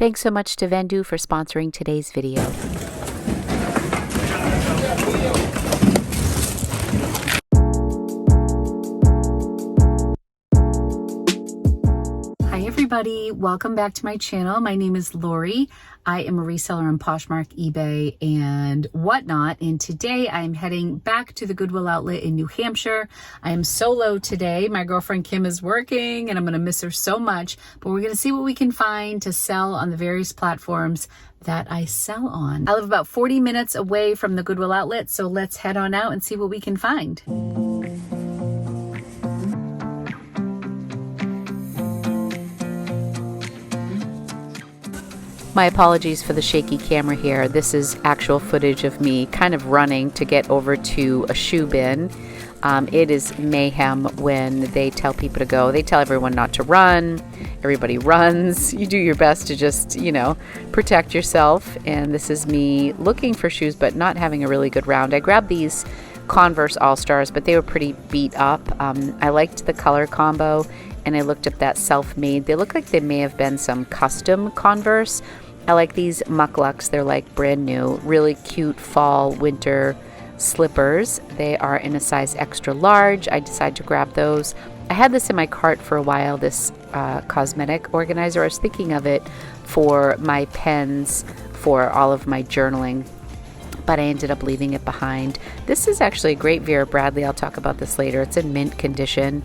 Thanks so much to Vendoo for sponsoring today's video. Hi everybody, welcome back to my channel. My name is Lori. I am a reseller on Poshmark, eBay, and whatnot. And today I am heading back to the Goodwill Outlet in New Hampshire. I am solo today. My girlfriend Kim is working and I'm going to miss her so much, but we're going to see what we can find to sell on the various platforms that I sell on. I live about 40 minutes away from the Goodwill Outlet, so let's head on out and see what we can find. My apologies for the shaky camera here. This is actual footage of me kind of running to get over to a shoe bin. It is mayhem when they tell people to go. They tell everyone not to run. Everybody runs. You do your best to just, protect yourself. And this is me looking for shoes but not having a really good round. I grabbed these Converse All-Stars, but they were pretty beat up. I liked the color combo, and I looked up that self-made. They look like they may have been some custom Converse. I like these mucklucks. They're like brand new, really cute fall, winter slippers. They are in a size extra large. I decided to grab those. I had this in my cart for a while, this cosmetic organizer. I was thinking of it for my pens for all of my journaling, but I ended up leaving it behind. This is actually a great Vera Bradley. I'll talk about this later. It's in mint condition.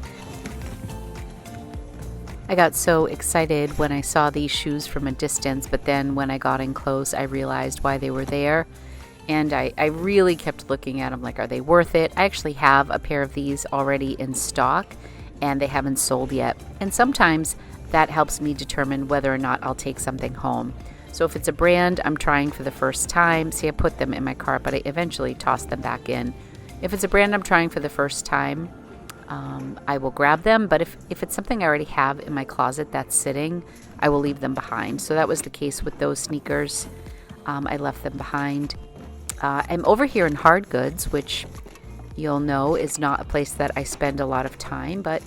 I got so excited when I saw these shoes from a distance, but then when I got in close, I realized why they were there. And I really kept looking at them like, are they worth it? I actually have a pair of these already in stock, and they haven't sold yet. And sometimes that helps me determine whether or not I'll take something home. So if it's a brand I'm trying for the first time, see, I put them in my cart, but I eventually tossed them back in. If it's a brand I'm trying for the first time, I will grab them, but if it's something I already have in my closet that's sitting, I will leave them behind. So that was the case with those sneakers. I left them behind. I'm over here in hard goods, which you'll know is not a place that I spend a lot of time, but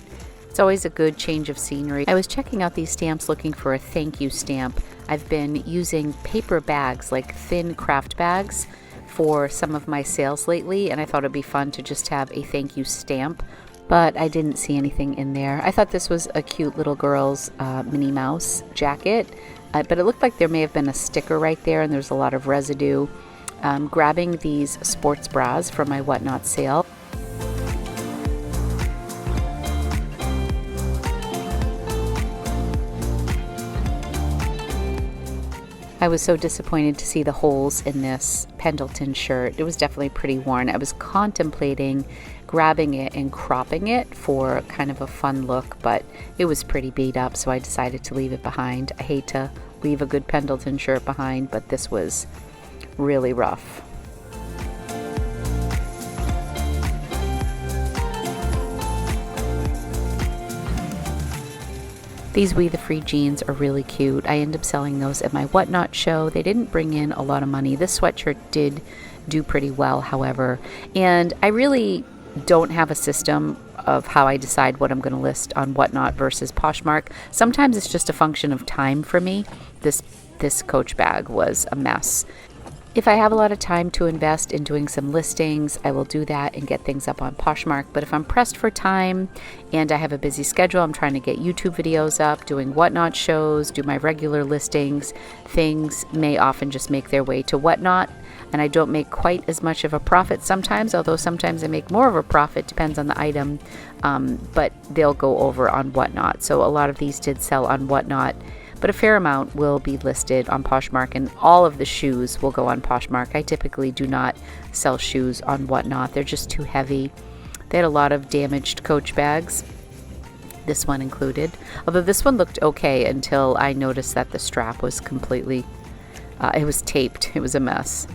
it's always a good change of scenery. I was checking out these stamps looking for a thank you stamp. I've been using paper bags, like thin craft bags, for some of my sales lately, and I thought it'd be fun to just have a thank you stamp, but I didn't see anything in there. I thought this was a cute little girl's Minnie Mouse jacket, but it looked like there may have been a sticker right there, and there's a lot of residue. Grabbing these sports bras from my Whatnot sale. I was so disappointed to see the holes in this Pendleton shirt. It was definitely pretty worn. I was contemplating grabbing it and cropping it for kind of a fun look, but it was pretty beat up, so I decided to leave it behind. I hate to leave a good Pendleton shirt behind, but this was really rough. These We The Free jeans are really cute. I ended up selling those at my Whatnot show. They didn't bring in a lot of money. This sweatshirt did do pretty well, however. And I really don't have a system of how I decide what I'm going to list on Whatnot versus Poshmark. Sometimes it's just a function of time for me. This Coach bag was a mess. If I have a lot of time to invest in doing some listings, I will do that and get things up on Poshmark. But if I'm pressed for time and I have a busy schedule, I'm trying to get YouTube videos up, doing Whatnot shows, do my regular listings, things may often just make their way to Whatnot. And I don't make quite as much of a profit sometimes, although sometimes I make more of a profit, depends on the item, but they'll go over on Whatnot. So a lot of these did sell on Whatnot, but a fair amount will be listed on Poshmark, and all of the shoes will go on Poshmark. I typically do not sell shoes on Whatnot. They're just too heavy. They had a lot of damaged Coach bags, this one included. Although this one looked okay until I noticed that the strap was completely, it was taped. It was a mess.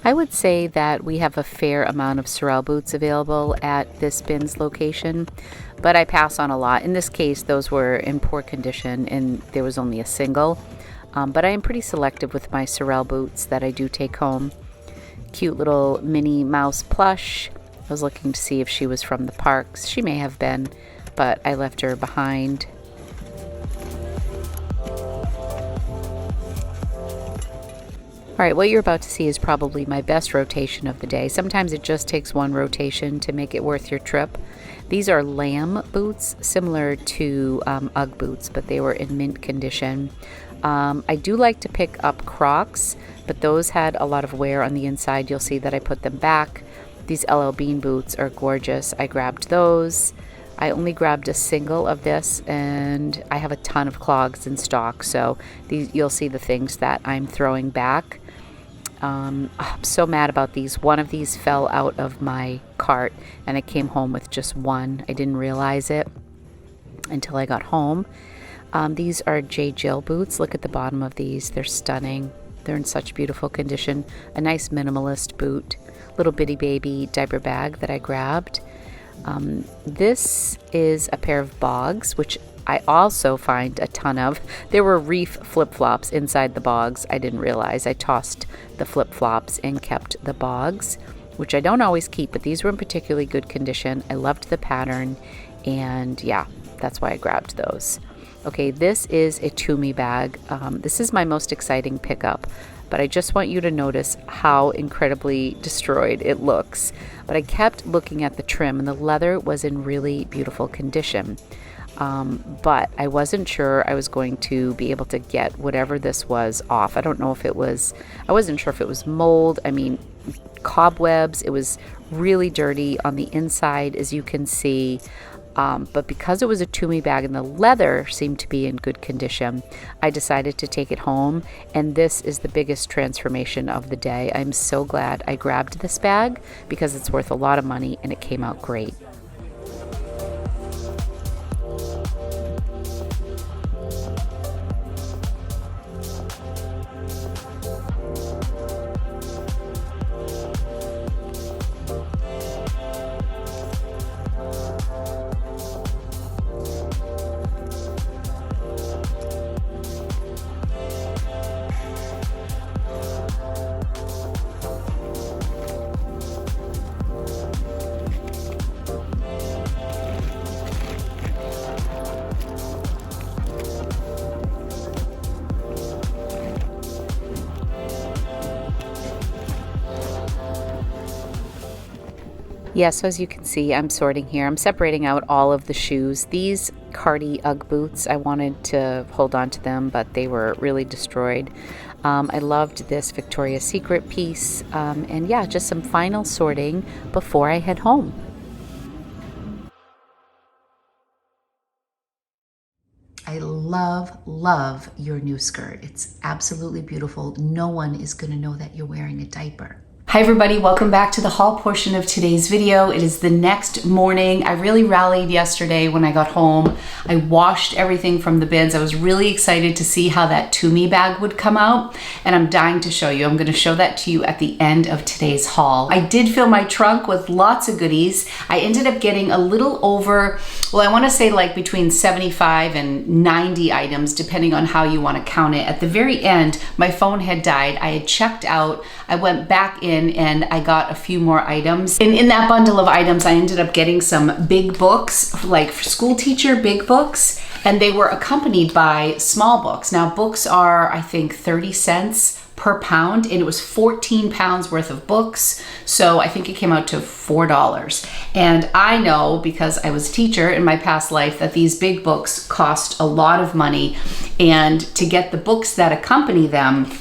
I would say that we have a fair amount of Sorel boots available at this BINS location, but I pass on a lot. In this case, those were in poor condition and there was only a single. But I am pretty selective with my Sorel boots that I do take home. Cute little Minnie Mouse plush. I was looking to see if she was from the parks. She may have been, but I left her behind. All right, what you're about to see is probably my best rotation of the day. Sometimes it just takes one rotation to make it worth your trip. These are lamb boots, similar to Ugg boots, but they were in mint condition. I do like to pick up Crocs, but those had a lot of wear on the inside. You'll see that I put them back. These LL Bean boots are gorgeous. I grabbed those. I only grabbed a single of this, and I have a ton of clogs in stock, so you'll see the things that I'm throwing back. I'm so mad about these. One of these fell out of my cart, and I came home with just one. I didn't realize it until I got home. These are J. Jill boots. Look at the bottom of these. They're stunning. They're in such beautiful condition. A nice minimalist boot. Little bitty baby diaper bag that I grabbed. This is a pair of bogs, which I also find a ton of. There were reef flip-flops inside the bogs. I didn't realize. I tossed the flip-flops and kept the bogs, which I don't always keep, but these were in particularly good condition. I loved the pattern, and yeah, that's why I grabbed those. Okay, this is a Tumi bag. This is my most exciting pickup, but I just want you to notice how incredibly destroyed it looks. But I kept looking at the trim, and the leather was in really beautiful condition. But I wasn't sure I was going to be able to get whatever this was off. I don't know if it was, I wasn't sure if it was mold. I mean, cobwebs. It was really dirty on the inside, as you can see. But because it was a Tumi bag and the leather seemed to be in good condition, I decided to take it home, and this is the biggest transformation of the day. I'm so glad I grabbed this bag because it's worth a lot of money and it came out great. Yeah, so as you can see, I'm sorting here. I'm separating out all of the shoes. These Cardi Ugg boots, I wanted to hold on to them, but they were really destroyed. I loved this Victoria's Secret piece. And yeah, just some final sorting before I head home. I love your new skirt. It's absolutely beautiful. No one is going to know that you're wearing a diaper. Hi everybody, welcome back to the haul portion of today's video. It is the next morning. I really rallied yesterday when I got home. I washed everything from the bins. I was really excited to see how that Tumi bag would come out, and I'm dying to show you. I'm gonna show that to you at the end of today's haul. I did fill my trunk with lots of goodies. I ended up getting a little over, well, I wanna say like between 75 and 90 items, depending on how you wanna count it. At the very end, my phone had died. I had checked out. I went back in and I got a few more items. And in that bundle of items, I ended up getting some big books, like school teacher big books, and they were accompanied by small books. Now, books are, I think, 30 cents per pound, and it was 14 pounds worth of books. So I think it came out to $4. And I know, because I was a teacher in my past life, that these big books cost a lot of money. And to get the books that accompany them,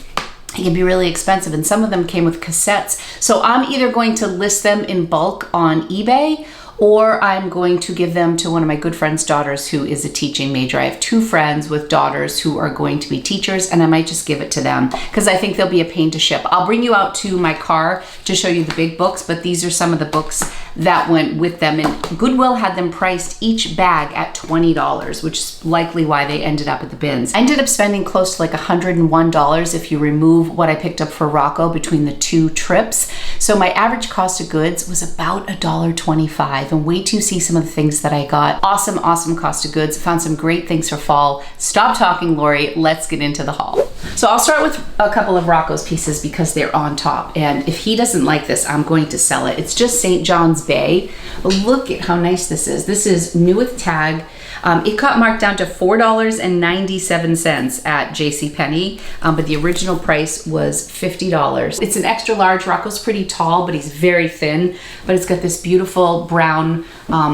it can be really expensive, and some of them came with cassettes. So I'm either going to list them in bulk on eBay, or I'm going to give them to one of my good friend's daughters who is a teaching major. I have two friends with daughters who are going to be teachers, and I might just give it to them because I think they'll be a pain to ship. I'll bring you out to my car to show you the big books, but these are some of the books that went with them. And Goodwill had them priced each bag at $20, which is likely why they ended up at the bins. I ended up spending close to like $101 if you remove what I picked up for Rocco between the 2 trips. So my average cost of goods was about $1.25, and wait to see some of the things that I got. Awesome, awesome cost of goods. Found some great things for fall. Stop talking, Lori. Let's get into the haul. So I'll start with a couple of Rocco's pieces because they're on top. And if he doesn't like this, I'm going to sell it. It's just St. John's Bay. But look at how nice this is. This is new with tag. It got marked down to $4.97 at JCPenney, but the original price was $50. It's an extra large. Rocco's pretty tall, but he's very thin. But it's got this beautiful brown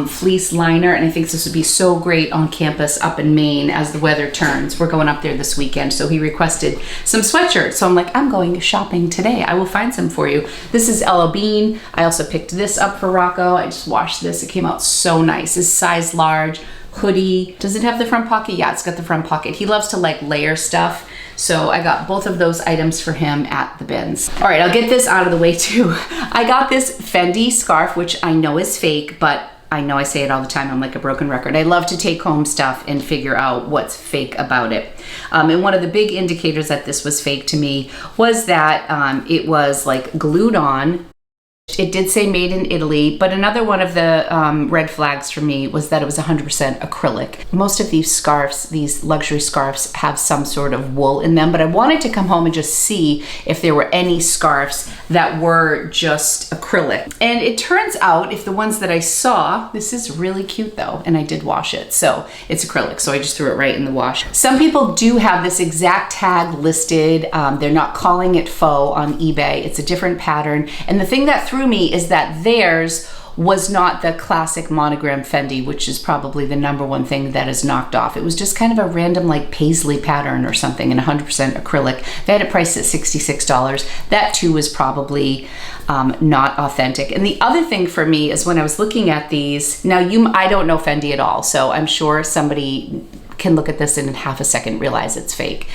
fleece liner, and I think this would be so great on campus up in Maine as the weather turns. We're going up there this weekend, so he requested some sweatshirts. So I'm like, I'm going shopping today. I will find some for you. This is Ella Bean. I also picked this up for Rocco. I just washed this. It came out so nice. It's size large. Hoodie. Does it have the front pocket? Yeah, it's got the front pocket. He loves to like layer stuff. So I got both of those items for him at the bins. All right, I'll get this out of the way too. I got this Fendi scarf, which I know is fake, but I know I say it all the time. I'm like a broken record. I love to take home stuff and figure out what's fake about it. And one of the big indicators that this was fake to me was that it was like glued on. It did say made in Italy, but another one of the red flags for me was that it was 100% acrylic. Most of these scarves, these luxury scarves, have some sort of wool in them, but I wanted to come home and just see if there were any scarves that were just acrylic. And it turns out, if the ones that I saw, this is really cute though, and I did wash it, so it's acrylic, so I just threw it right in the wash. Some people do have this exact tag listed. They're not calling it faux on eBay. It's a different pattern, and the thing that threw me is that theirs was not the classic monogram Fendi, which is probably the #1 thing that is knocked off. It was just kind of a random like paisley pattern or something, and 100% acrylic. They had it priced at $66. That too was probably not authentic. And the other thing for me is when I was looking at these, now I don't know Fendi at all, so I'm sure somebody can look at this and in half a second realize it's fake.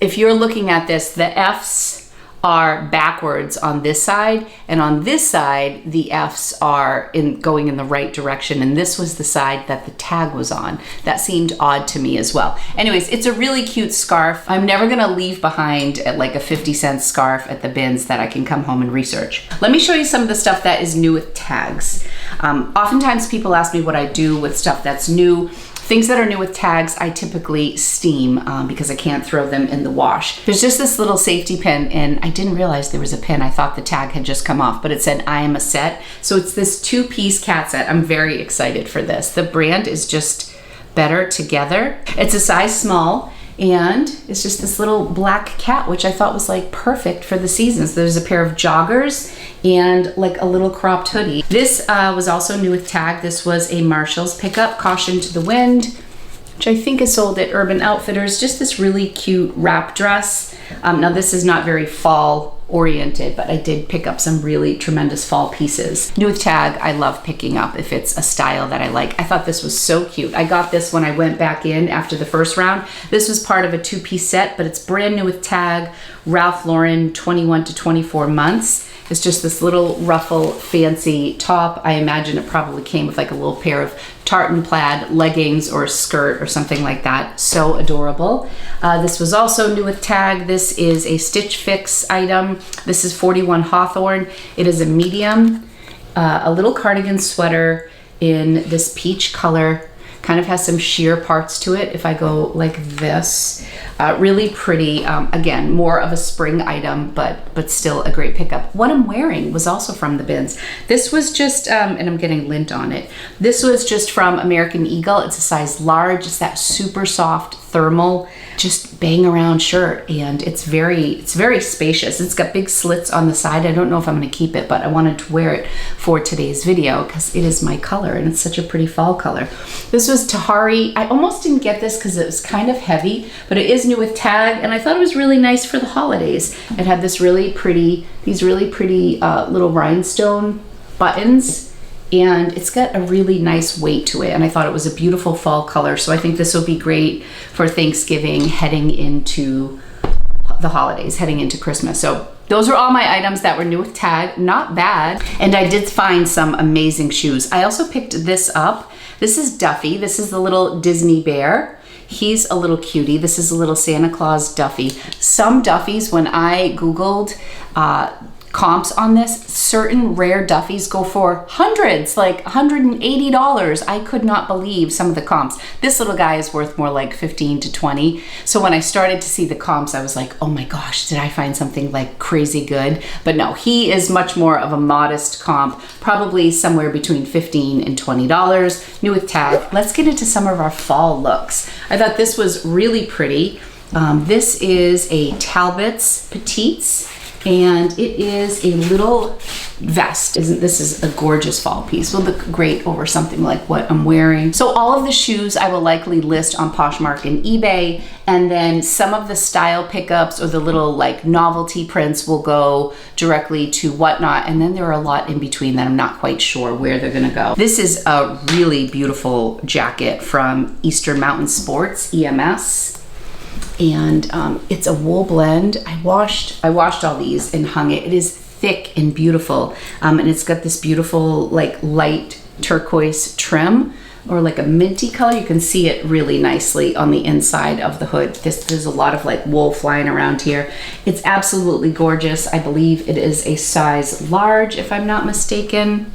If you're looking at this, the F's are backwards on this side, and on this side the F's are going in the right direction, and this was the side that the tag was on. That seemed odd to me as well. Anyways, it's a really cute scarf. I'm never gonna leave behind at like a 50-cent scarf at the bins that I can come home and research. Let me show you some of the stuff that is new with tags. Oftentimes people ask me what I do with stuff that's new. Things that are new with tags, I typically steam because I can't throw them in the wash. There's just this little safety pin, and I didn't realize there was a pin. I thought the tag had just come off, but it said I am a set. So it's this 2-piece cat set. I'm very excited for this. The brand is just Better Together. It's a size small, and it's just this little black cat, which I thought was like perfect for the seasons. There's a pair of joggers and like a little cropped hoodie. This was also new with tag. This was a Marshall's pickup, Caution to the Wind, which I think is sold at Urban Outfitters. Just this really cute wrap dress. Now this is not very fall oriented, but I did pick up some really tremendous fall pieces. New with tag, I love picking up if it's a style that I like. I thought this was so cute. I got this when I went back in after the first round. This was part of a 2-piece set, but it's brand new with tag. Ralph Lauren, 21 to 24 months. It's just this little ruffle fancy top. I imagine it probably came with like a little pair of tartan plaid leggings or a skirt or something like that. So adorable. This was also new with tag. This is a Stitch Fix item. This is 41 Hawthorne. It is a medium, a little cardigan sweater in this peach color. Kind of has some sheer parts to it if I go like this. Really pretty. Again, more of a spring item, but still a great pickup. What I'm wearing was also from the bins. This was just, and I'm getting lint on it. This was just from American Eagle. It's a size large. It's that super soft thermal, just bang around shirt, and it's very spacious. It's got big slits on the side. I don't know if I'm gonna keep it, but I wanted to wear it for today's video because it is my color and it's such a pretty fall color. This was Tahari. I almost didn't get this because it was kind of heavy, but it is new with tag, and I thought it was really nice for the holidays. It had this these really pretty little rhinestone buttons, and it's got a really nice weight to it, and I thought it was a beautiful fall color. So I think this will be great for Thanksgiving, heading into the holidays, heading into Christmas. So those are all my items that were new with tag. Not bad. And I did find some amazing shoes. I also picked this up. This is Duffy. This is the little Disney bear. He's a little cutie. This is a little Santa Claus Duffy. Some Duffys, when I Googled comps on this, certain rare Duffys go for hundreds, like $180. I could not believe some of the comps. This little guy is worth more like 15 to 20. So when I started to see the comps, I was like, oh my gosh, did I find something like crazy good? But no, he is much more of a modest comp, probably somewhere between $15 and $20, new with tag. Let's get into some of our fall looks. I thought this was really pretty. This is a Talbot's Petites, and it is a little vest. This is a gorgeous fall piece. Will look great over something like what I'm wearing. So all of the shoes I will likely list on Poshmark and eBay, and then some of the style pickups or the little like novelty prints will go directly to Whatnot, and then there are a lot in between that I'm not quite sure where they're gonna go. This is a really beautiful jacket from Eastern Mountain Sports, EMS. And it's a wool blend. I washed all these and hung it. It is thick and beautiful, and it's got this beautiful like light turquoise trim, or like a minty color. You can see it really nicely on the inside of the hood. There's a lot of like wool flying around here. It's absolutely gorgeous. I believe it is a size large, if I'm not mistaken.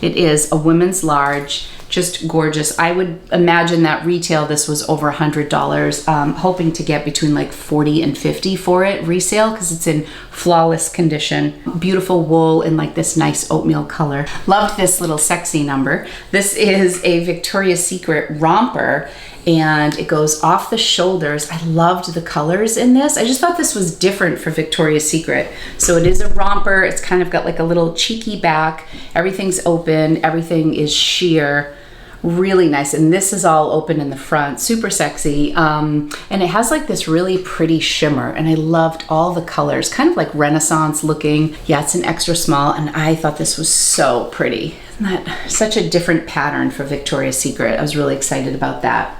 It is a women's large. Just gorgeous. I would imagine that retail this was over $100. Hoping to get between like 40 and 50 for it resale, because it's in flawless condition. Beautiful wool in like this nice oatmeal color. Loved this little sexy number. This is a Victoria's Secret romper, and it goes off the shoulders. I loved the colors in this. I just thought this was different for Victoria's Secret. So it is a romper. It's kind of got like a little cheeky back. Everything's open. Everything is sheer. Really nice. And this is all open in the front. Super sexy. And it has like this really pretty shimmer. And I loved all the colors. Kind of like Renaissance looking. Yeah, it's an extra small. And I thought this was so pretty. Isn't that such a different pattern for Victoria's Secret? I was really excited about that.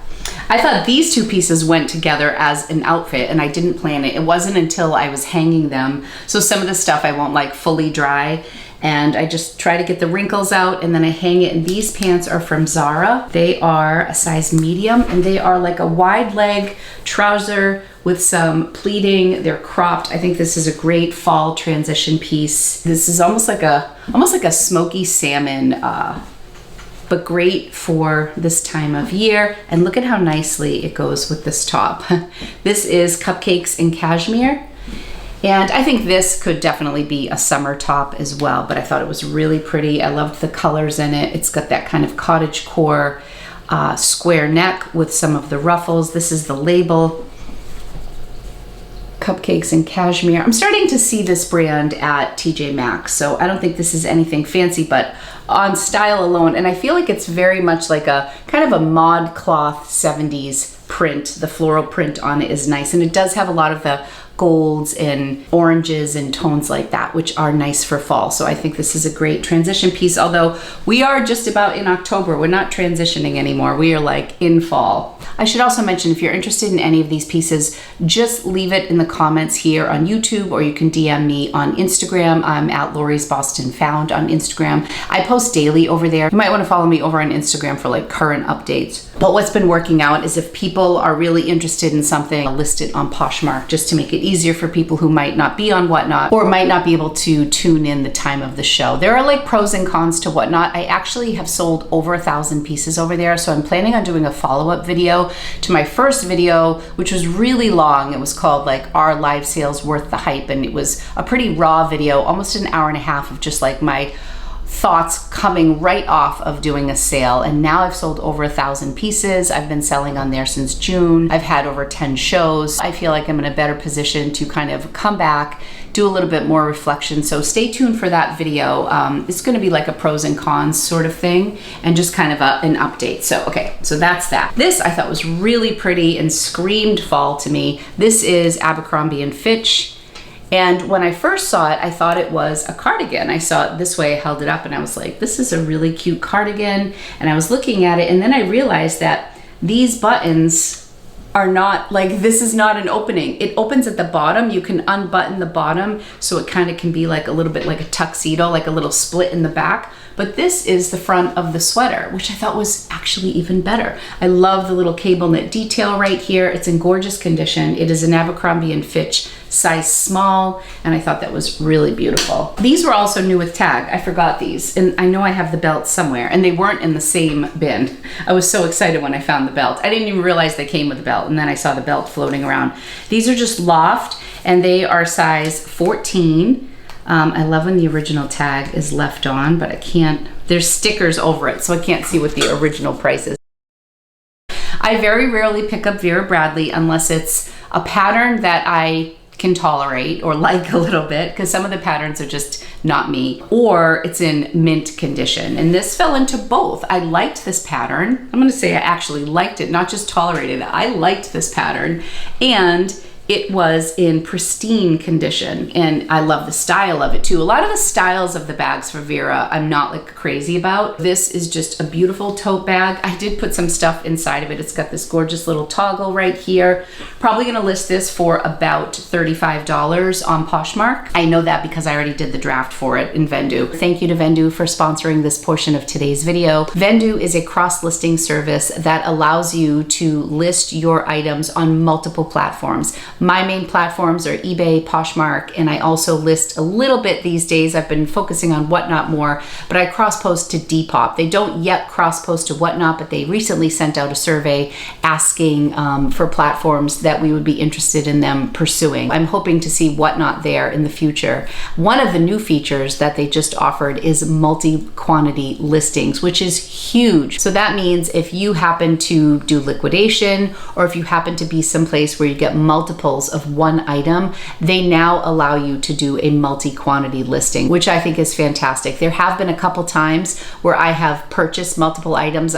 I thought these two pieces went together as an outfit, and I didn't plan it. It wasn't until I was hanging them. So some of the stuff I won't like fully dry, and I just try to get the wrinkles out, and then I hang it. And these pants are from Zara. They are a size medium, and they are like a wide leg trouser with some pleating. They're cropped. I think this is a great fall transition piece. This is almost like a smoky salmon, but great for this time of year. And look at how nicely it goes with this top. This is Cupcakes in Cashmere. And I think this could definitely be a summer top as well, but I thought it was really pretty. I loved the colors in it. It's got that kind of cottage core square neck with some of the ruffles. This is the label. Cupcakes in Cashmere. I'm starting to see this brand at TJ Maxx, so I don't think this is anything fancy, but on style alone, and I feel like it's very much like a kind of a mod cloth 70s print. The floral print on it is nice, and it does have a lot of the golds and oranges and tones like that, which are nice for fall. So I think this is a great transition piece, although we are just about in October. We're not transitioning anymore. We are like in fall. I should also mention, if you're interested in any of these pieces, just leave it in the comments here on YouTube, or you can DM me on Instagram. I'm at LORIBOSTONFOUND on Instagram. I post daily over there. You might want to follow me over on Instagram for like current updates. But what's been working out is if people are really interested in something, I'll list it on Poshmark just to make it easier for people who might not be on Whatnot or might not be able to tune in the time of the show. There are like pros and cons to Whatnot. I actually have sold over 1,000 pieces over there, so I'm planning on doing a follow-up video to my first video, which was really long. It was called like Are Live Sales Worth the Hype? And it was a pretty raw video, almost an hour and a half of just like my thoughts coming right off of doing a sale. And now I've sold over 1,000 pieces. I've been selling on there since June. I've had over 10 shows. I feel like I'm in a better position to kind of come back, do a little bit more reflection. So stay tuned for that video. It's going to be like a pros and cons sort of thing, and just kind of an update. So, okay, so that's that. This I thought was really pretty and screamed fall to me. This is Abercrombie & Fitch. And when I first saw it, I thought it was a cardigan. I saw it this way, I held it up, and I was like, this is a really cute cardigan. And I was looking at it, and then I realized that these buttons are not, like, this is not an opening. It opens at the bottom. You can unbutton the bottom so it kind of can be like a little bit like a tuxedo, like a little split in the back. But this is the front of the sweater, which I thought was actually even better. I love the little cable knit detail right here. It's in gorgeous condition. It is an Abercrombie and Fitch size small, and I thought that was really beautiful. These were also new with tag. I forgot these, and I know I have the belt somewhere, and they weren't in the same bin. I was so excited when I found the belt. I didn't even realize they came with the belt, and then I saw the belt floating around. These are just Loft, and they are size 14. I love when the original tag is left on, but I can't, there's stickers over it, so I can't see what the original price is. I very rarely pick up Vera Bradley unless it's a pattern that I can tolerate or like a little bit, because some of the patterns are just not me, or it's in mint condition. And this fell into both. I liked this pattern. I'm gonna say I actually liked it, not just tolerated it. I liked this pattern, and it was in pristine condition, and I love the style of it too. A lot of the styles of the bags for Vera I'm not like crazy about. This is just a beautiful tote bag. I did put some stuff inside of it. It's got this gorgeous little toggle right here. Probably gonna list this for about $35 on Poshmark. I know that because I already did the draft for it in Vendoo. Thank you to Vendoo for sponsoring this portion of today's video. Vendoo is a cross-listing service that allows you to list your items on multiple platforms. My main platforms are eBay, Poshmark, and I also list a little bit these days. I've been focusing on Whatnot more, but I cross-post to Depop. They don't yet cross-post to Whatnot, but they recently sent out a survey asking for platforms that we would be interested in them pursuing. I'm hoping to see Whatnot there in the future. One of the new features that they just offered is multi-quantity listings, which is huge. So that means if you happen to do liquidation, or if you happen to be someplace where you get multiple of one item, they now allow you to do a multi-quantity listing, which I think is fantastic. There have been a couple times where I have purchased multiple items.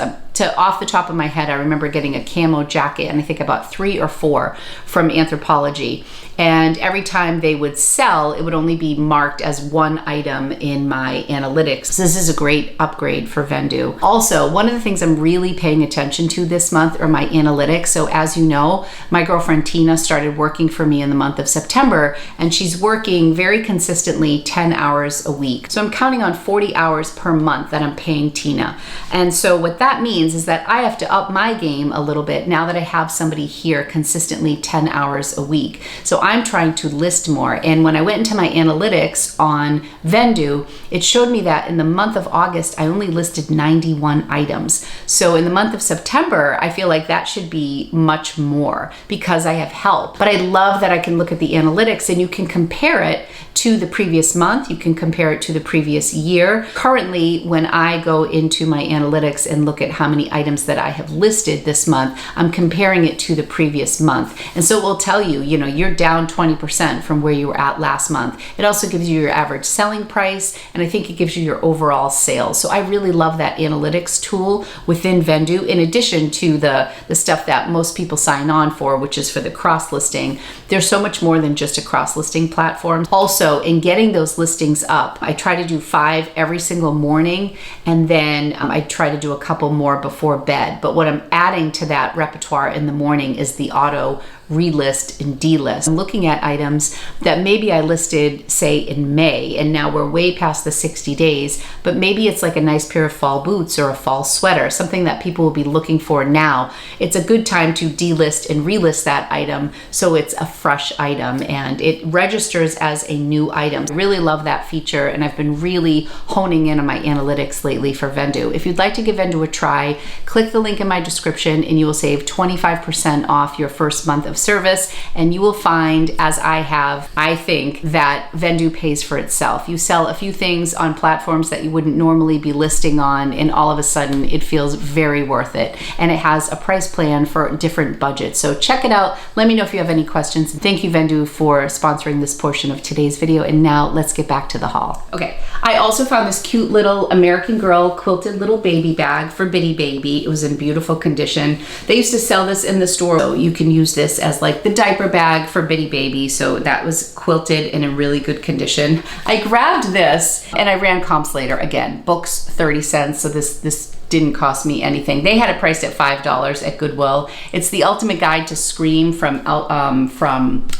Off the top of my head, I remember getting a camo jacket, and I think about 3 or 4 from Anthropologie. And every time they would sell, it would only be marked as one item in my analytics. So this is a great upgrade for Vendoo. Also, one of the things I'm really paying attention to this month are my analytics. So as you know, my girlfriend Tina started working for me in the month of September, and she's working very consistently 10 hours a week. So I'm counting on 40 hours per month that I'm paying Tina. And so what that means is that I have to up my game a little bit now that I have somebody here consistently 10 hours a week. So I'm trying to list more. And when I went into my analytics on Vendoo, it showed me that in the month of August, I only listed 91 items. So in the month of September, I feel like that should be much more because I have help. But I love that I can look at the analytics and you can compare it to the previous month. You can compare it to the previous year. Currently, when I go into my analytics and look at how many items that I have listed this month, I'm comparing it to the previous month. And so it will tell you, you know, you're down 20% from where you were at last month. It also gives you your average selling price, and I think it gives you your overall sales. So I really love that analytics tool within Vendoo, in addition to the stuff that most people sign on for, which is for the cross listing. There's so much more than just a cross listing platform. Also, in getting those listings up, I try to do 5 every single morning, and then I try to do a couple more before bed. But what I'm adding to that repertoire in the morning is the auto relist and delist. I'm looking at items that maybe I listed, say, in May, and now we're way past the 60 days, but maybe it's like a nice pair of fall boots or a fall sweater, something that people will be looking for now. It's a good time to delist and relist that item so it's a fresh item and it registers as a new item. I really love that feature, and I've been really honing in on my analytics lately for Vendoo. If you'd like to give Vendoo a try, click the link in my description and you will save 25% off your first month of service, and you will find, as I have, I think that Vendoo pays for itself. You sell a few things on platforms that you wouldn't normally be listing on, and all of a sudden it feels very worth it, and it has a price plan for different budgets. So check it out. Let me know if you have any questions. Thank you, Vendoo, for sponsoring this portion of today's video, and now let's get back to the haul. Okay, I also found this cute little American Girl quilted little baby bag for Bitty Baby. It was in beautiful condition. They used to sell this in the store, so you can use this as like the diaper bag for Bitty Baby. So that was quilted and in really good condition. I grabbed this and I ran comps later. Again, books 30 cents. So this didn't cost me anything. They had it priced at $5 at Goodwill. It's the Ultimate Guide to Scream from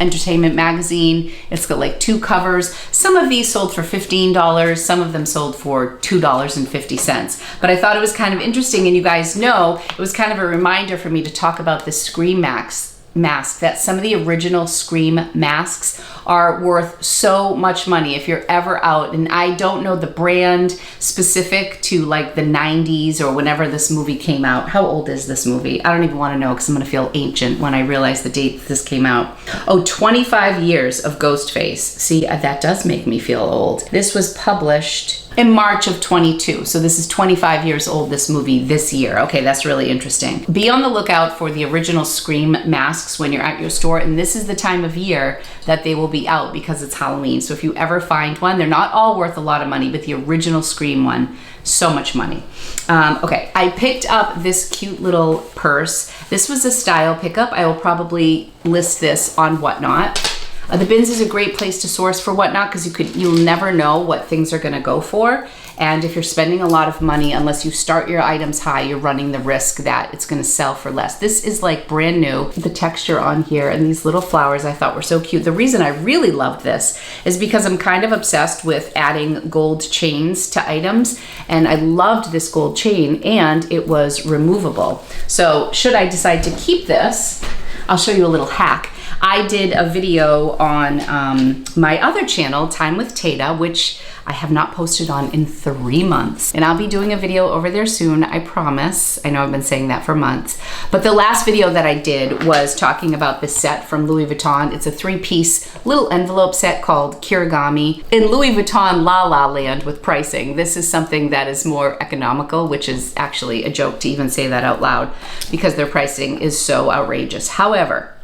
Entertainment Magazine. It's got like 2 covers. Some of these sold for $15. Some of them sold for $2.50. But I thought it was kind of interesting, and you guys know, it was kind of a reminder for me to talk about the Scream mask, that some of the original Scream masks are worth so much money if you're ever out. And I don't know the brand specific to like the 90s or whenever this movie came out. How old is this movie? I don't even want to know because I'm going to feel ancient when I realize the date this came out. Oh, 25 years of Ghostface. See, that does make me feel old. This was published in March of 22. So this is 25 years old, this movie, this year. Okay, that's really interesting. Be on the lookout for the original Scream masks when you're at your store. And this is the time of year that they will be out because it's Halloween. So if you ever find one, they're not all worth a lot of money, but the original Scream one, so much money. Okay, I picked up this cute little purse. This was a style pickup. I will probably list this on Whatnot. The BINS is a great place to source for Whatnot because you'll never know what things are going to go for. And if you're spending a lot of money, unless you start your items high, you're running the risk that it's going to sell for less. This is like brand new. The texture on here and these little flowers I thought were so cute. The reason I really loved this is because I'm kind of obsessed with adding gold chains to items. And I loved this gold chain and it was removable. So should I decide to keep this, I'll show you a little hack. I did a video on my other channel, Time with Tata, which I have not posted on in 3 months. And I'll be doing a video over there soon, I promise. I know I've been saying that for months. But the last video that I did was talking about this set from Louis Vuitton. It's a 3-piece little envelope set called Kirigami. In Louis Vuitton La La Land with pricing, this is something that is more economical, which is actually a joke to even say that out loud because their pricing is so outrageous. However,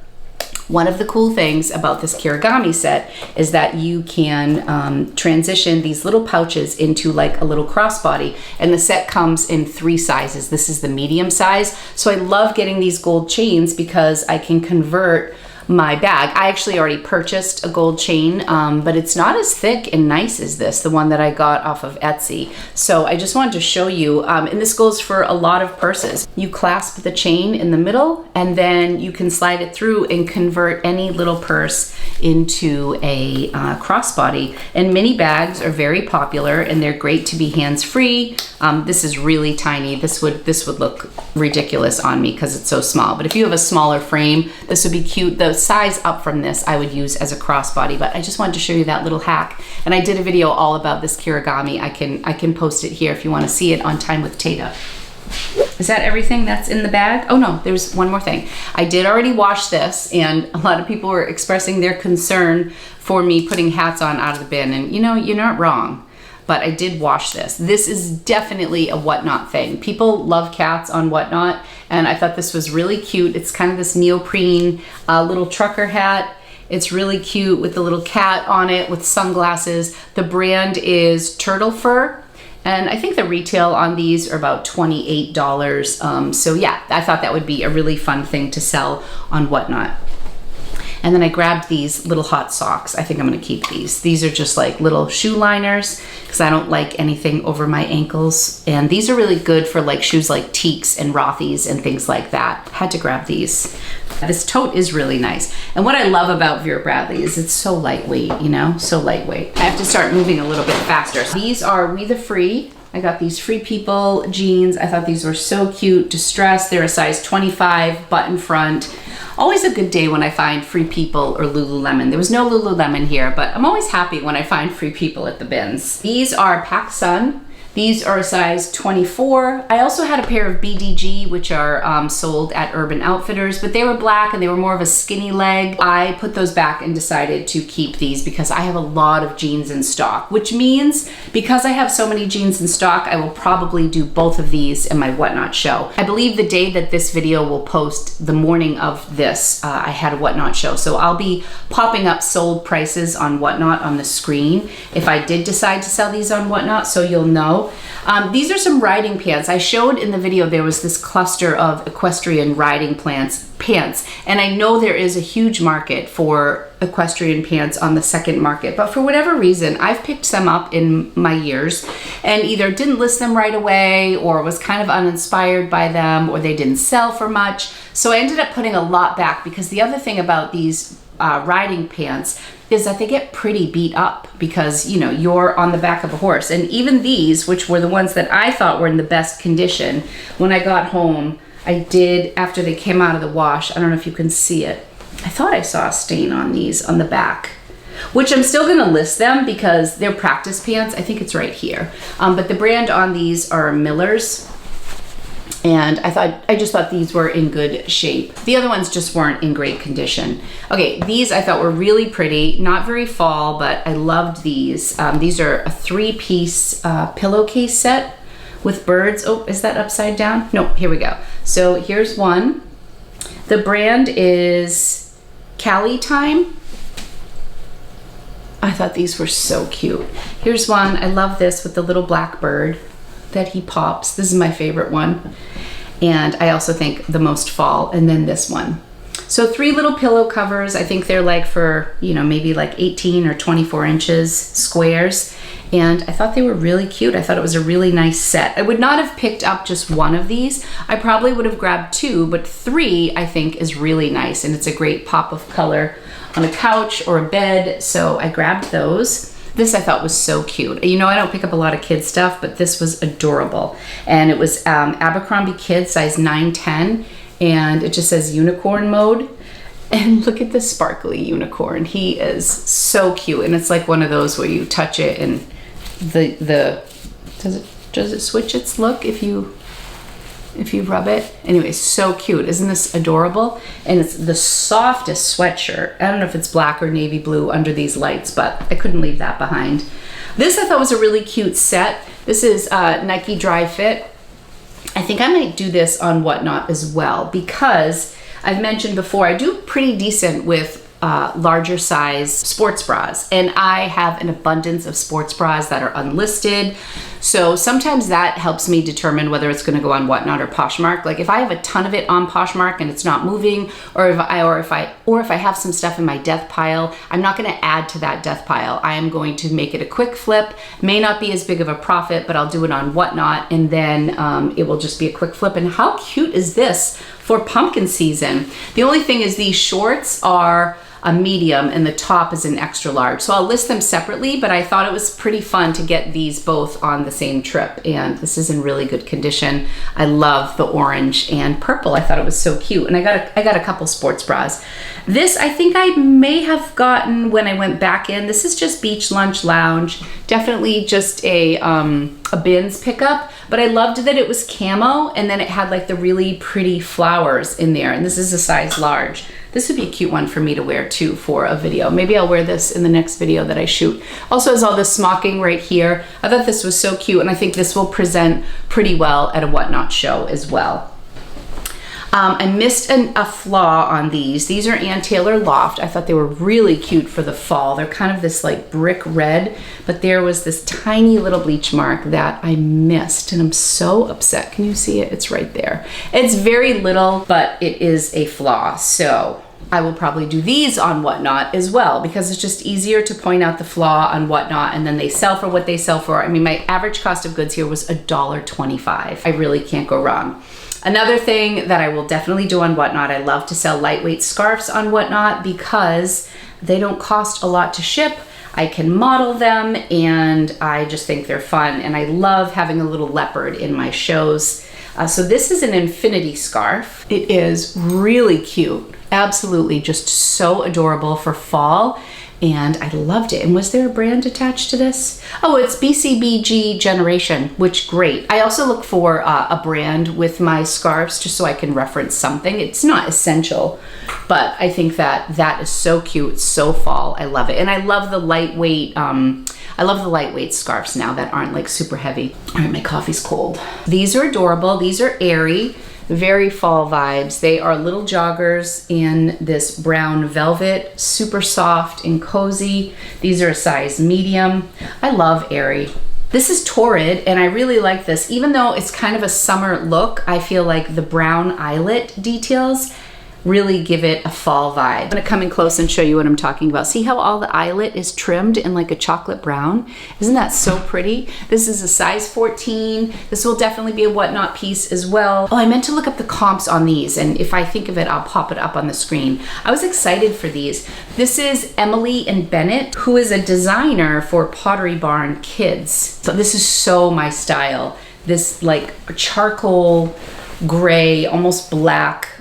one of the cool things about this Kirigami set is that you can transition these little pouches into like a little crossbody, and the set comes in 3 sizes. This is the medium size. So I love getting these gold chains because I can convert my bag. I actually already purchased a gold chain, but it's not as thick and nice as this, the one that I got off of Etsy. So I just wanted to show you, and this goes for a lot of purses. You clasp the chain in the middle and then you can slide it through and convert any little purse into a crossbody. And mini bags are very popular and they're great to be hands-free. This is really tiny. This would look ridiculous on me because it's so small. But if you have a smaller frame, this would be cute. The size up from this I would use as a crossbody, but I just wanted to show you that little hack. And I did a video all about this Kirigami. I can post it here if you want to see it on Time with Tata. Is that everything that's in the bag? Oh no, there's one more thing. I did already wash this, and a lot of people were expressing their concern for me putting hats on out of the bin, and you know, you're not wrong. But I did wash this. This is definitely a Whatnot thing. People love cats on Whatnot, and I thought this was really cute. It's kind of this neoprene little trucker hat. It's really cute with the little cat on it with sunglasses. The brand is Turtle Fur, and I think the retail on these are about $28. So yeah, I thought that would be a really fun thing to sell on Whatnot. And then I grabbed these little hot socks. I think I'm gonna keep these. These are just like little shoe liners because I don't like anything over my ankles. And these are really good for like shoes like teaks and Rothy's and things like that. Had to grab these. This tote is really nice. And what I love about Vera Bradley is it's so lightweight, you know, so lightweight. I have to start moving a little bit faster. These are We The Free. I got these Free People jeans. I thought these were so cute, distressed. They're a size 25, button front. Always a good day when I find Free People or Lululemon. There was no Lululemon here, but I'm always happy when I find Free People at the BINS. These are PacSun. These are a size 24. I also had a pair of BDG, which are sold at Urban Outfitters, but they were black and they were more of a skinny leg. I put those back and decided to keep these because I have a lot of jeans in stock, which means because I have so many jeans in stock, I will probably do both of these in my Whatnot show. I believe the day that this video will post, the morning of this, I had a Whatnot show. So I'll be popping up sold prices on Whatnot on the screen if I did decide to sell these on Whatnot, so you'll know. go. These are some riding pants. I showed in the video there was this cluster of equestrian riding pants, and I know there is a huge market for equestrian pants on the second market, but for whatever reason, I've picked them up in my years and either didn't list them right away or was kind of uninspired by them, or they didn't sell for much. So I ended up putting a lot back, because the other thing about these riding pants is that they get pretty beat up, because you know, you're on the back of a horse. And even these, which were the ones that I thought were in the best condition, when I got home, I did, after they came out of the wash, I don't know if you can see it, I thought I saw a stain on these on the back, which I'm still gonna list them because they're practice pants. I think it's right here. But the brand on these are Miller's. And I just thought these were in good shape. The other ones just weren't in great condition. Okay, these I thought were really pretty, not very fall, but I loved these. These are a 3-piece pillowcase set with birds. Oh, is that upside down? No, here we go. So here's one. The brand is Cali Time. I thought these were so cute. Here's one. I love this with the little black bird that he pops. This is my favorite one. And I also think the most fall. And then this one. So 3 little pillow covers. I think they're like for, you know, maybe like 18 or 24 inches squares. And I thought they were really cute. I thought it was a really nice set. I would not have picked up just one of these. I probably would have grabbed 2, but 3 I think is really nice. And it's a great pop of color on a couch or a bed. So I grabbed those. This I thought was so cute. You know, I don't pick up a lot of kids stuff, but this was adorable. And it was Abercrombie Kids, size 9-10, and it just says unicorn mode. And look at this sparkly unicorn. He is so cute. And it's like one of those where you touch it and does it switch its look if you rub it? Anyway, so cute. Isn't this adorable? And it's the softest sweatshirt. I don't know if it's black or navy blue under these lights, but I couldn't leave that behind. This I thought was a really cute set. This is Nike Dry Fit. I think I might do this on Whatnot as well, because I've mentioned before, I do pretty decent with larger size sports bras, and I have an abundance of sports bras that are unlisted. So sometimes that helps me determine whether it's going to go on Whatnot or Poshmark. Like if I have a ton of it on Poshmark and it's not moving, or if I have some stuff in my death pile, I'm not going to add to that death pile. I am going to make it a quick flip. May not be as big of a profit, but I'll do it on Whatnot, and then it will just be a quick flip. And how cute is this for pumpkin season? The only thing is these shorts are a medium and the top is an extra large. So I'll list them separately, but I thought it was pretty fun to get these both on the same trip. And this is in really good condition. I love the orange and purple. I thought it was so cute. And I got a couple sports bras. This I think I may have gotten when I went back in. This is just Beach Lunch Lounge. Definitely just a BINS pickup, but I loved that it was camo and then it had like the really pretty flowers in there. And this is a size large. This would be a cute one for me to wear too for a video. Maybe I'll wear this in the next video that I shoot. Also has all this smocking right here. I thought this was so cute, and I think this will present pretty well at a Whatnot show as well. I missed a flaw on these. These are Ann Taylor Loft. I thought they were really cute for the fall. They're kind of this like brick red, but there was this tiny little bleach mark that I missed, and I'm so upset. Can you see it? It's right there. It's very little, but it is a flaw. So I will probably do these on Whatnot as well, because it's just easier to point out the flaw on Whatnot, and then they sell for what they sell for. I mean, my average cost of goods here was $1.25. I really can't go wrong. Another thing that I will definitely do on Whatnot, I love to sell lightweight scarves on Whatnot because they don't cost a lot to ship. I can model them, and I just think they're fun. And I love having a little leopard in my shows. So this is an infinity scarf. It is really cute. Absolutely just so adorable for fall. And I loved it. And was there a brand attached to this? Oh, it's BCBG Generation, which great. I also look for a brand with my scarves just so I can reference something. It's not essential, but I think that is so cute, so fall. I love it. And I love the lightweight, scarves now that aren't like super heavy. All right, my coffee's cold. These are adorable. These are airy. Very fall vibes. They are little joggers in this brown velvet, super soft and cozy. These are a size medium. I love airy. This is Torrid, and I really like this. Even though it's kind of a summer look, I feel like the brown eyelet details really give it a fall vibe. I'm gonna come in close and show you what I'm talking about. See how all the eyelet is trimmed in like a chocolate brown? Isn't that so pretty? This is a size 14. This will definitely be a whatnot piece as well. Oh, I meant to look up the comps on these, and if I think of it, I'll pop it up on the screen. I was excited for these. This is Emily and Bennett, who is a designer for Pottery Barn Kids. So this is so my style. This like charcoal gray, almost black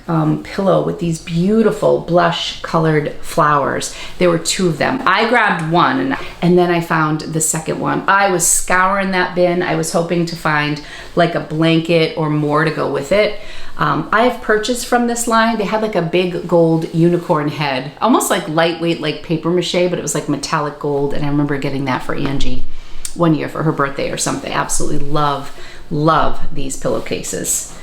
pillow with these beautiful blush colored flowers. There were 2 of them. I grabbed one and then I found the second one. I was scouring that bin. I was hoping to find like a blanket or more to go with it. I have purchased from this line. They had like a big gold unicorn head, almost like lightweight, like paper mache, but it was like metallic gold. And I remember getting that for Angie one year for her birthday or something. I absolutely love these pillowcases.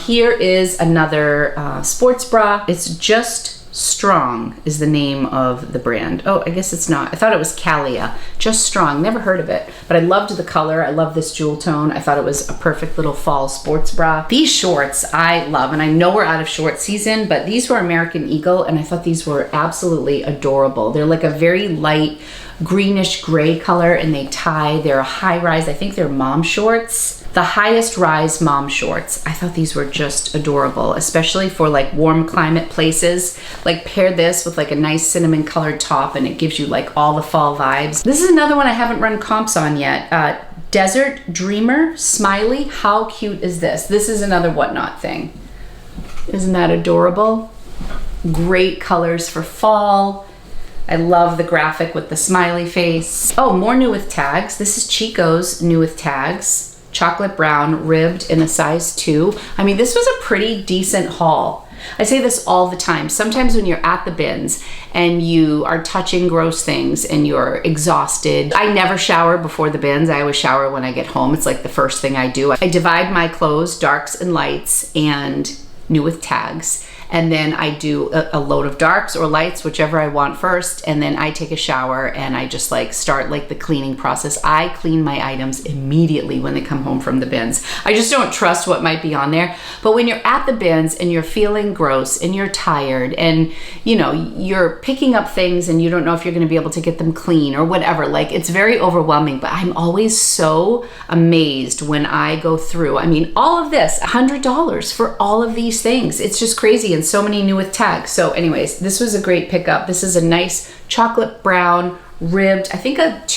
Here is another sports bra. It's Just Strong is the name of the brand. Oh, I guess it's not. I thought it was Calia. Just Strong. Never heard of it, but I loved the color. I love this jewel tone. I thought it was a perfect little fall sports bra. These shorts I love, and I know we're out of short season, but these were American Eagle, and I thought these were absolutely adorable. They're like a very light greenish gray color, and they tie. They're a high rise. I think they're mom shorts. The highest rise mom shorts. I thought these were just adorable, especially for like warm climate places. Like pair this with like a nice cinnamon colored top and it gives you like all the fall vibes. This is another one I haven't run comps on yet. Desert Dreamer Smiley. How cute is this? This is another whatnot thing. Isn't that adorable? Great colors for fall. I love the graphic with the smiley face. Oh, more new with tags. This is Chico's new with tags. Chocolate brown, ribbed in a size 2. I mean, this was a pretty decent haul. I say this all the time. Sometimes when you're at the bins and you are touching gross things and you're exhausted. I never shower before the bins. I always shower when I get home. It's like the first thing I do. I divide my clothes, darks and lights, and new with tags. And then I do a load of darks or lights, whichever I want first. And then I take a shower and I just like start like the cleaning process. I clean my items immediately when they come home from the bins. I just don't trust what might be on there. But when you're at the bins and you're feeling gross and you're tired and you know, you're picking up things and you don't know if you're gonna be able to get them clean or whatever, like it's very overwhelming, but I'm always so amazed when I go through. I mean, all of this, $100 for all of these things. It's just crazy. And so many new with tags. So anyways, this was a great pickup. This is a nice chocolate brown ribbed. I think a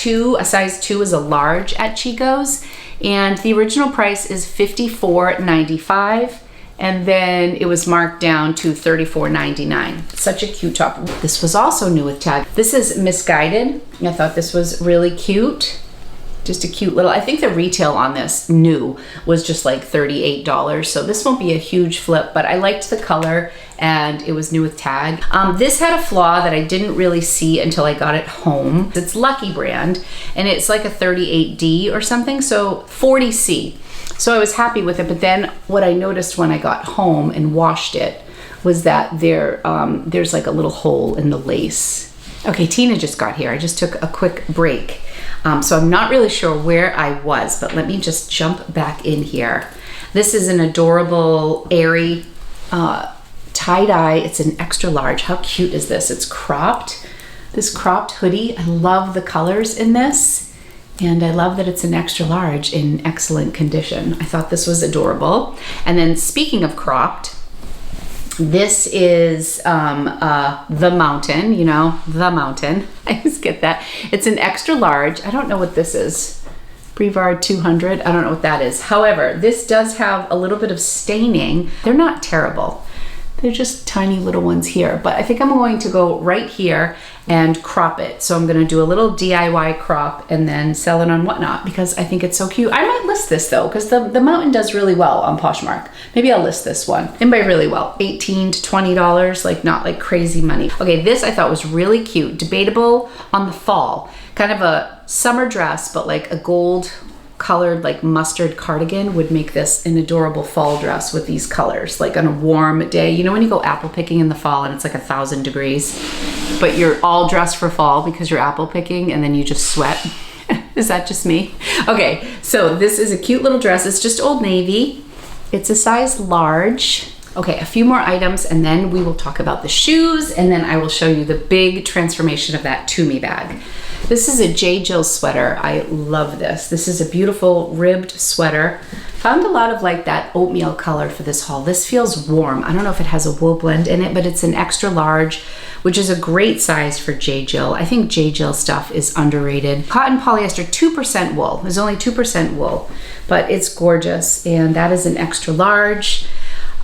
size 2 is a large at Chico's, and the original price is $54.95, and then it was marked down to $34.99. Such a cute top. This was also new with tag. This is Misguided. I thought this was really cute. Just a cute little, I think the retail on this new was just like $38. So this won't be a huge flip, but I liked the color and it was new with tag. This had a flaw that I didn't really see until I got it home. It's Lucky brand and it's like a 38D or something, so 40C. So I was happy with it, but then what I noticed when I got home and washed it was that there's like a little hole in the lace. Okay, Tina just got here. I just took a quick break. So I'm not really sure where I was, but let me just jump back in here. This is an adorable, airy tie-dye. It's an extra large. How cute is this? It's cropped. This cropped hoodie. I love the colors in this. And I love that it's an extra large in excellent condition. I thought this was adorable. And then speaking of cropped, this is The Mountain, you know, The Mountain. I just get that. It's an extra large. I don't know what this is. Brevard 200. I don't know what that is. However, this does have a little bit of staining. They're not terrible. They're just tiny little ones here. But I think I'm going to go right here and crop it. So I'm going to do a little DIY crop and then sell it on Whatnot because I think it's so cute. I might list this though because the Mountain does really well on Poshmark. Maybe I'll list this one. And by really well, $18 to $20, like not like crazy money. Okay, this I thought was really cute. Debatable on the fall. Kind of a summer dress, but like a gold colored like mustard cardigan would make this an adorable fall dress with these colors, like on a warm day. You know when you go apple picking in the fall and it's like 1,000 degrees, but you're all dressed for fall because you're apple picking and then you just sweat. Is that just me? Okay, so this is a cute little dress. It's just Old Navy. It's a size large. Okay, a few more items and then we will talk about the shoes and then I will show you the big transformation of that Tumi bag. This is a J. Jill sweater. I love this. This is a beautiful ribbed sweater. Found a lot of like that oatmeal color for this haul. This feels warm. I don't know if it has a wool blend in it, but it's an extra large, which is a great size for J. Jill. I think J. Jill stuff is underrated. Cotton polyester, 2% wool. There's only 2% wool, but it's gorgeous. And that is an extra large.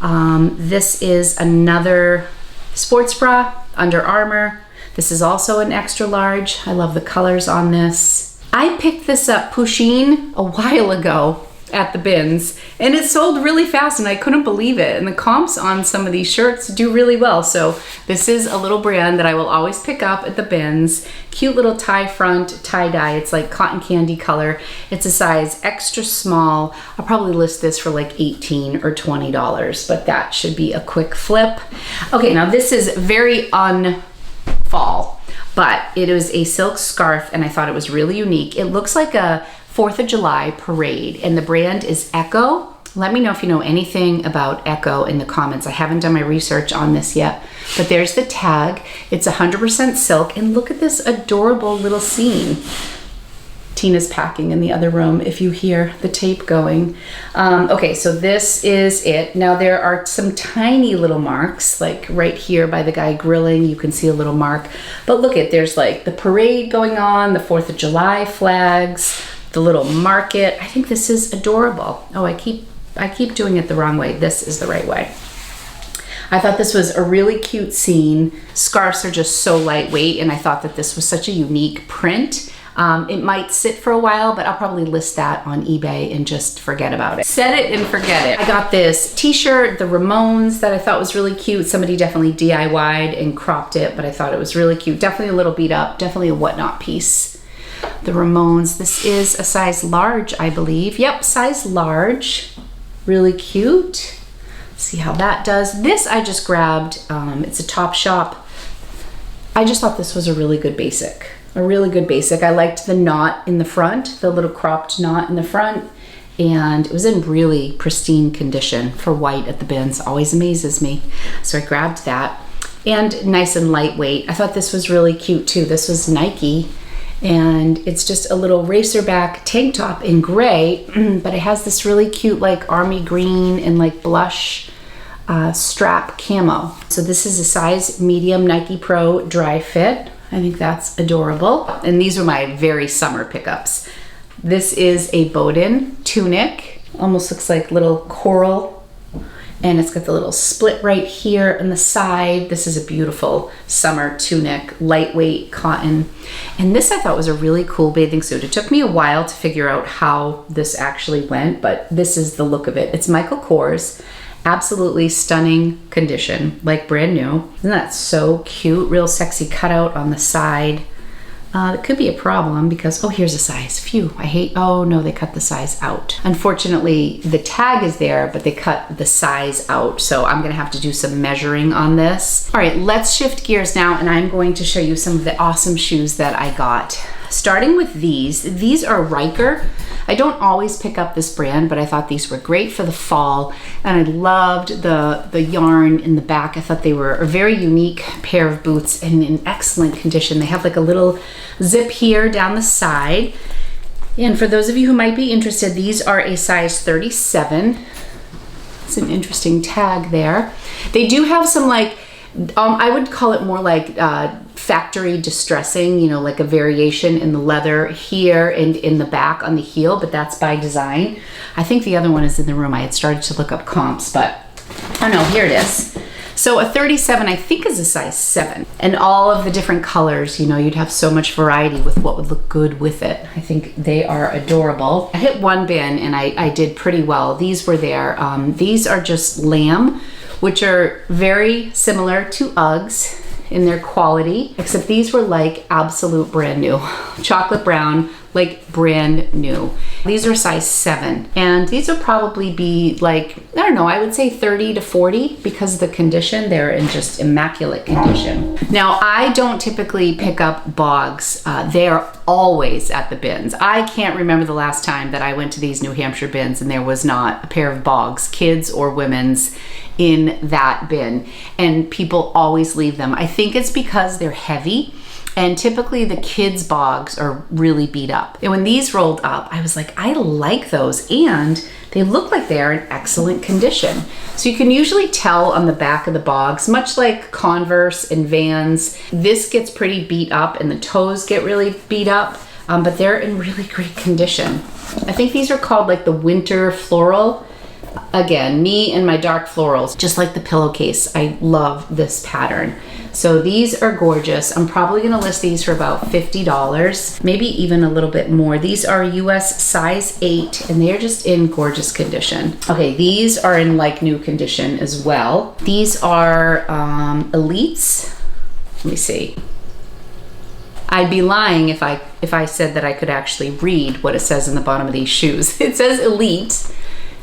This is another sports bra, Under Armour. This is also an extra large. I love the colors on this. I picked this up, Pusheen, a while ago at the BINS, and it sold really fast and I couldn't believe it. And the comps on some of these shirts do really well. So this is a little brand that I will always pick up at the BINS. Cute little tie front, tie dye. It's like cotton candy color. It's a size extra small. I'll probably list this for like $18 or $20, but that should be a quick flip. Okay, now this is very fall, but it was a silk scarf and I thought it was really unique. It looks like a 4th of July parade and the brand is Echo. Let me know if you know anything about Echo in the comments. I haven't done my research on this yet, but there's the tag. It's 100% silk and look at this adorable little scene. Tina's packing in the other room if you hear the tape going. Okay, so this is it. Now there are some tiny little marks, like right here by the guy grilling, you can see a little mark. But look at, there's like the parade going on, the 4th of July flags, the little market. I think this is adorable. Oh, I keep doing it the wrong way. This is the right way. I thought this was a really cute scene. Scarves are just so lightweight and I thought that this was such a unique print. It might sit for a while, but I'll probably list that on eBay and just forget about it. Set it and forget it. I got this t-shirt, the Ramones, that I thought was really cute. Somebody definitely DIY'd and cropped it, but I thought it was really cute. Definitely a little beat up, definitely a whatnot piece. The Ramones, this is a size large, I believe. Yep, size large, really cute. Let's see how that does. This I just grabbed, it's a Topshop. I just thought this was a really good basic. A really good basic. I liked the knot in the front, the little cropped knot in the front, and it was in really pristine condition for white at the BINS. Always amazes me. So I grabbed that. And nice and lightweight. I thought this was really cute too. This was Nike, and it's just a little racerback tank top in gray, but it has this really cute like army green and like blush strap camo. So this is a size medium Nike Pro dry fit. I think that's adorable. And these are my very summer pickups. This is a Bowden tunic. Almost looks like little coral. And it's got the little split right here on the side. This is a beautiful summer tunic, lightweight cotton. And this I thought was a really cool bathing suit. It took me a while to figure out how this actually went, but this is the look of it. It's Michael Kors. Absolutely stunning condition, like brand new. Isn't that so cute? Real sexy cutout on the side. It could be a problem because, oh, here's a size. Phew, I hate, oh no, they cut the size out. Unfortunately, the tag is there, but they cut the size out. So I'm gonna have to do some measuring on this. All right, let's shift gears now and I'm going to show you some of the awesome shoes that I got. Starting with these are Riker. I don't always pick up this brand, but I thought these were great for the fall. And I loved the yarn in the back. I thought they were a very unique pair of boots and in excellent condition. They have like a little zip here down the side. And for those of you who might be interested, these are a size 37. It's an interesting tag there. They do have some like, I would call it more like factory distressing, you know, like a variation in the leather here and in the back on the heel, but that's by design. I think the other one is in the room. I had started to look up comps, but oh no, here it is. So a 37 I think is a size 7. And all of the different colors, you know, you'd have so much variety with what would look good with it. I think they are adorable. I hit one bin and I did pretty well. These were there. These are just lamb, which are very similar to Uggs in their quality, except these were like absolute brand new. Chocolate brown, like brand new. These are size 7, and these will probably be like, I don't know, I would say 30 to 40 because of the condition. They're in just immaculate condition. Now, I don't typically pick up bogs. They're always at the bins. I can't remember the last time that I went to these New Hampshire bins and there was not a pair of bogs, kids or women's, in that bin, and people always leave them. I think it's because they're heavy, and typically the kids' bogs are really beat up. And when these rolled up, I was like, I like those, and they look like they're in excellent condition. So you can usually tell on the back of the bogs, much like Converse and Vans, this gets pretty beat up and the toes get really beat up, but they're in really great condition. I think these are called like the winter floral. Again, me and my dark florals, just like the pillowcase. I love this pattern. So these are gorgeous. I'm probably gonna list these for about $50, maybe even a little bit more. These are US size 8, and they're just in gorgeous condition. Okay, these are in like new condition as well. These are Elites. Let me see. I'd be lying if I said that I could actually read what it says in the bottom of these shoes. It says Elite.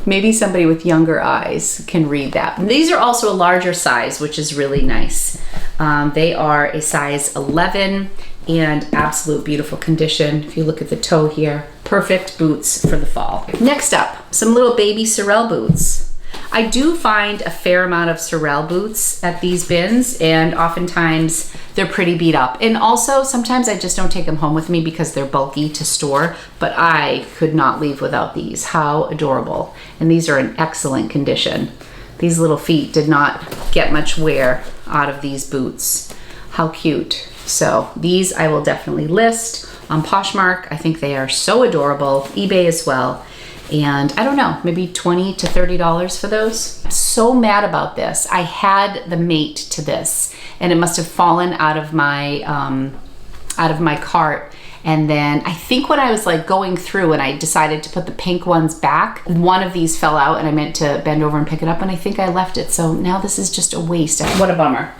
Maybe somebody with younger eyes can read that. And these are also a larger size, which is really nice. They are a size 11 and absolute beautiful condition. If you look at the toe here, perfect boots for the fall. Next up, some little baby Sorel boots. I do find a fair amount of Sorel boots at these bins, and oftentimes they're pretty beat up. And also sometimes I just don't take them home with me because they're bulky to store, but I could not leave without these. How adorable. And these are in excellent condition. These little feet did not get much wear out of these boots. How cute. So these I will definitely list on Poshmark. I think they are so adorable. eBay as well. And I don't know, maybe $20 to $30 for those. I'm so mad about this. I had the mate to this, and it must have fallen out of my cart. And then I think when I was like going through and I decided to put the pink ones back, one of these fell out and I meant to bend over and pick it up, and I think I left it. So now this is just a waste. What a bummer.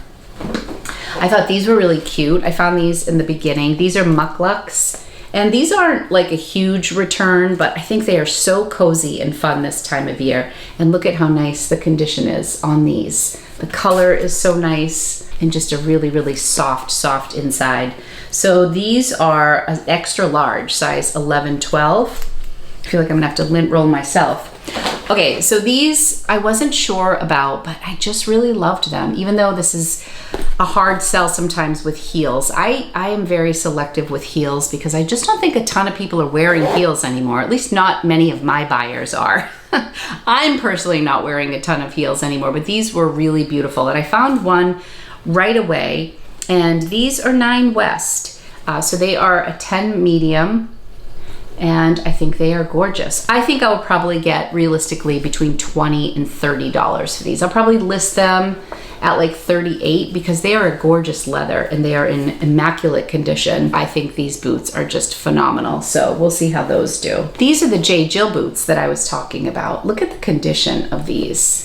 I thought these were really cute. I found these in the beginning. These are Mucklucks. And these aren't like a huge return, but I think they are so cozy and fun this time of year. And look at how nice the condition is on these. The color is so nice and just a really, really soft inside. So these are an extra large, size 11, 12. I feel like I'm gonna have to lint roll myself. Okay, so these I wasn't sure about, but I just really loved them, even though this is a hard sell sometimes with heels. I am very selective with heels because I just don't think a ton of people are wearing heels anymore. At least not many of my buyers are. I'm personally not wearing a ton of heels anymore, but these were really beautiful. And I found one right away, and these are 9 West. So they are a 10 medium, and I think they are gorgeous. I think I will probably get realistically between $20 and $30 for these. I'll probably list them at like 38 because they are a gorgeous leather and they are in immaculate condition. I think these boots are just phenomenal. So we'll see how those do. These are the J. Jill boots that I was talking about. Look at the condition of these.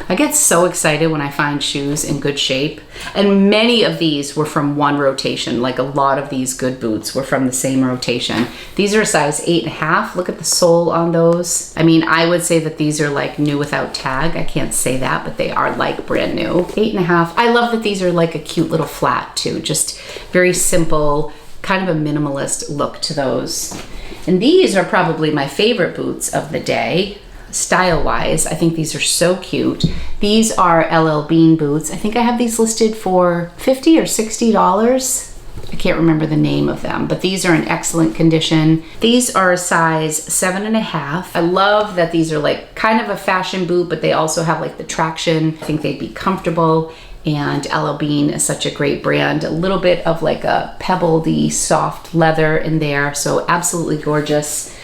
I get so excited when I find shoes in good shape, and many of these were from one rotation. Like a lot of these good boots were from the same rotation. These are a size 8.5. Look at the sole on those. I mean, I would say that these are like new without tag. I can't say that, but they are like brand new. 8.5. I love that these are like a cute little flat too. Just very simple, kind of a minimalist look to those. And these are probably my favorite boots of the day. Style-wise, I think these are so cute. These are LL Bean boots. I think I have these listed for $50 or $60. I can't remember the name of them, but these are in excellent condition. These are a size 7.5. I love that these are like kind of a fashion boot, but they also have like the traction. I think they'd be comfortable, and LL Bean is such a great brand. A little bit of like a pebbledy soft leather in there, so absolutely gorgeous.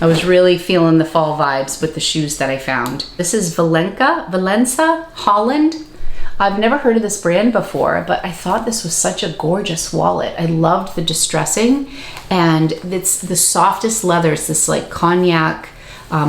I was really feeling the fall vibes with the shoes that I found. This is Valenza, Holland. I've never heard of this brand before, but I thought this was such a gorgeous wallet. I loved the distressing, and it's the softest leather. It's this like cognac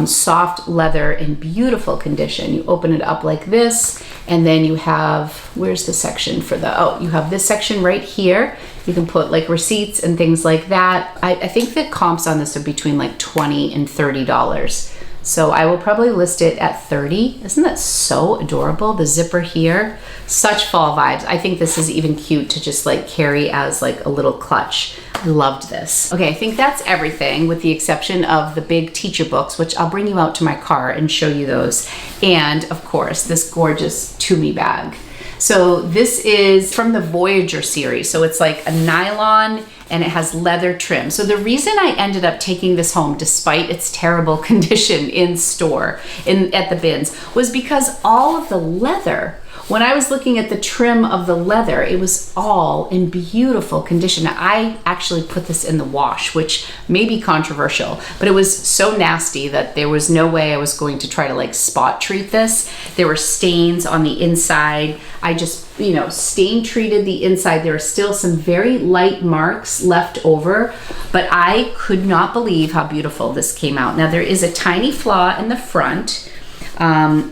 soft leather in beautiful condition. You open it up like this, and then you have, where's the section for the, oh, you have this section right here, You can put like receipts and things like that. I think the comps on this are between like $20 and $30. So I will probably list it at 30. Isn't that so adorable? The zipper here, such fall vibes. I think this is even cute to just like carry as like a little clutch. I loved this. Okay, I think that's everything with the exception of the big teacher books, which I'll bring you out to my car and show you those. And of course, this gorgeous Tumi bag. So this is from the Voyager series. So it's like a nylon and it has leather trim. So the reason I ended up taking this home, despite its terrible condition in store, at the bins, was because all of the leather, when I was looking at the trim of the leather, it was all in beautiful condition. I actually put this in the wash, which may be controversial, but it was so nasty that there was no way I was going to try to like spot treat this. There were stains on the inside. I just, you know, stain treated the inside. There are still some very light marks left over, but I could not believe how beautiful this came out. Now there is a tiny flaw in the front,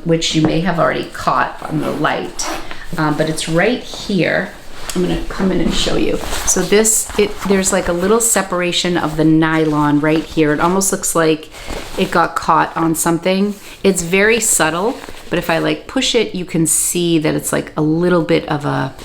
which you may have already caught on the light, but it's right here. I'm gonna come in and show you. So there's like a little separation of the nylon right here. It almost looks like it got caught on something. It's very subtle, but if I like push it, you can see that it's like a little bit of a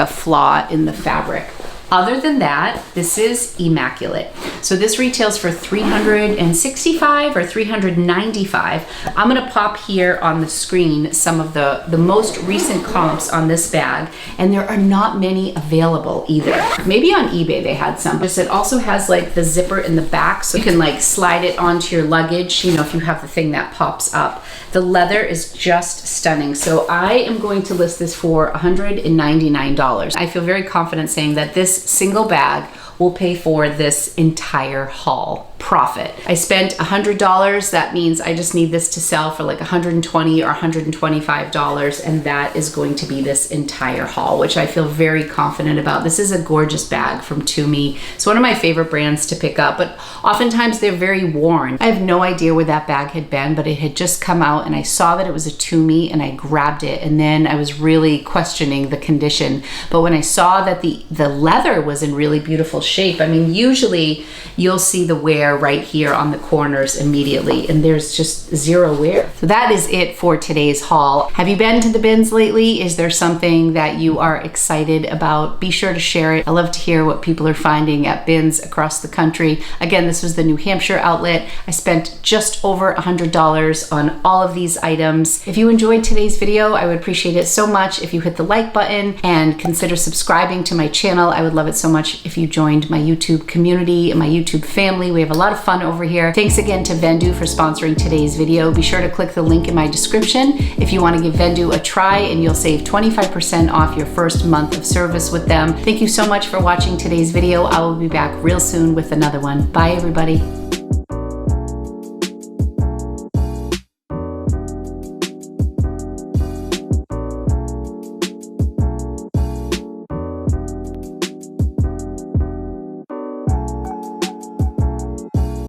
flaw in the fabric. Other than that, this is immaculate. So this retails for $365 or $395. I'm gonna pop here on the screen some of the most recent comps on this bag, and there are not many available either. Maybe on eBay they had some. It also has like the zipper in the back, so you can like slide it onto your luggage, you know, if you have the thing that pops up. The leather is just stunning. So I am going to list this for $199. I feel very confident saying that this single bag will pay for this entire haul. Profit. I spent $100. That means I just need this to sell for like $120 or $125, and that is going to be this entire haul, which I feel very confident about. This is a gorgeous bag from Tumi. It's one of my favorite brands to pick up, but oftentimes they're very worn. I have no idea where that bag had been, but it had just come out and I saw that it was a Tumi and I grabbed it, and then I was really questioning the condition. But when I saw that the leather was in really beautiful shape, I mean, usually you'll see the wear right here on the corners immediately, and there's just zero wear. So that is it for today's haul. Have you been to the bins lately? Is there something that you are excited about? Be sure to share it. I love to hear what people are finding at bins across the country. Again, this was the New Hampshire outlet. I spent just over $100 on all of these items. If you enjoyed today's video, I would appreciate it so much if you hit the like button and consider subscribing to my channel. I would love it so much if you joined my YouTube community and my YouTube family. We have a lot of fun over here. Thanks again to Vendoo for sponsoring today's video. Be sure to click the link in my description if you want to give Vendoo a try, and you'll save 25% off your first month of service with them. Thank you so much for watching today's video. I will be back real soon with another one. Bye, everybody.